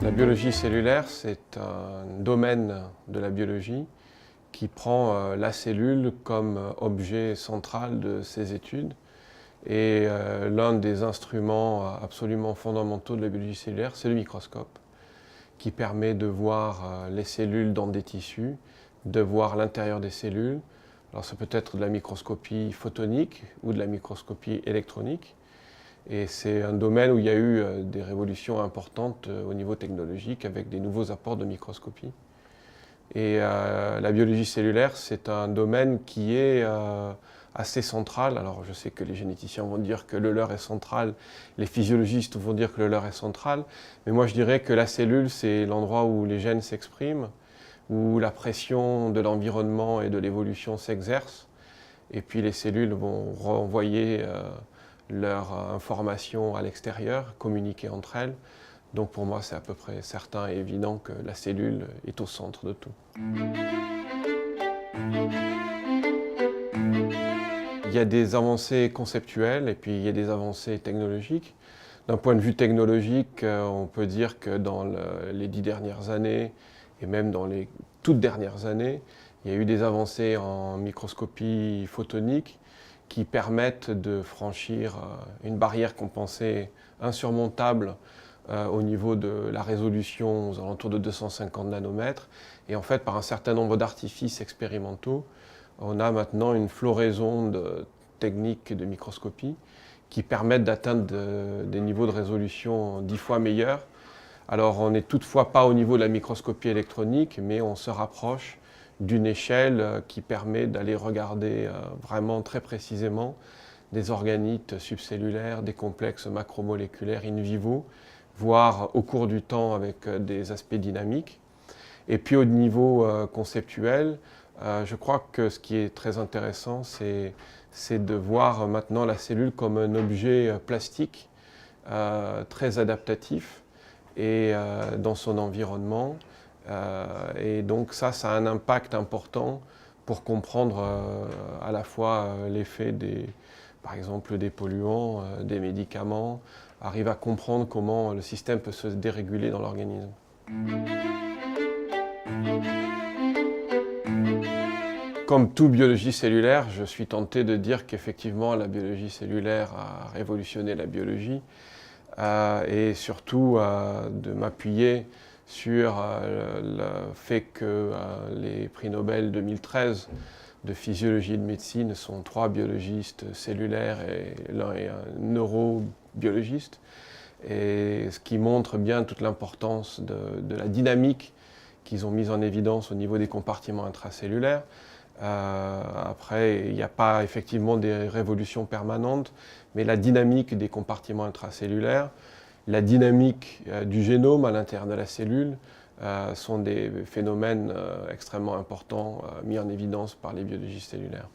La biologie cellulaire, c'est un domaine de la biologie qui prend la cellule comme objet central de ses études. Et l'un des instruments absolument fondamentaux de la biologie cellulaire, c'est le microscope, qui permet de voir les cellules dans des tissus, de voir l'intérieur des cellules. Alors ça peut être de la microscopie photonique ou de la microscopie électronique. Et c'est un domaine où il y a eu des révolutions importantes au niveau technologique avec des nouveaux apports de microscopie. Et la biologie cellulaire, c'est un domaine qui est assez central. Alors je sais que les généticiens vont dire que le leur est central, les physiologistes vont dire que le leur est central, mais moi je dirais que la cellule, c'est l'endroit où les gènes s'expriment, où la pression de l'environnement et de l'évolution s'exerce, et puis les cellules vont renvoyer leur information à l'extérieur, communiquer entre elles. Donc pour moi, c'est à peu près certain et évident que la cellule est au centre de tout. Il y a des avancées conceptuelles et puis il y a des avancées technologiques. D'un point de vue technologique, on peut dire que dans les 10 dernières années et même dans les toutes dernières années, il y a eu des avancées en microscopie photonique qui permettent de franchir une barrière qu'on pensait insurmontable au niveau de la résolution aux alentours de 250 nanomètres. Et en fait, par un certain nombre d'artifices expérimentaux, on a maintenant une floraison de techniques de microscopie qui permettent d'atteindre des niveaux de résolution 10 fois meilleurs. Alors on n'est toutefois pas au niveau de la microscopie électronique, mais on se rapproche d'une échelle qui permet d'aller regarder vraiment très précisément des organites subcellulaires, des complexes macromoléculaires in vivo, voire au cours du temps avec des aspects dynamiques. Et puis au niveau conceptuel, je crois que ce qui est très intéressant, c'est de voir maintenant la cellule comme un objet plastique très adaptatif et dans son environnement. Et donc ça a un impact important pour comprendre à la fois l'effet par exemple des polluants, des médicaments, arrive à comprendre comment le système peut se déréguler dans l'organisme. Comme toute biologie cellulaire, je suis tenté de dire qu'effectivement la biologie cellulaire a révolutionné la biologie et surtout de m'appuyer sur le fait que les prix Nobel 2013 de physiologie et de médecine sont 3 biologistes cellulaires et l'un est un neurobiologiste. Et ce qui montre bien toute l'importance de la dynamique qu'ils ont mise en évidence au niveau des compartiments intracellulaires. Après, il n'y a pas effectivement des révolutions permanentes, mais la dynamique des compartiments intracellulaires, la dynamique du génome à l'intérieur de la cellule sont des phénomènes extrêmement importants mis en évidence par les biologistes cellulaires.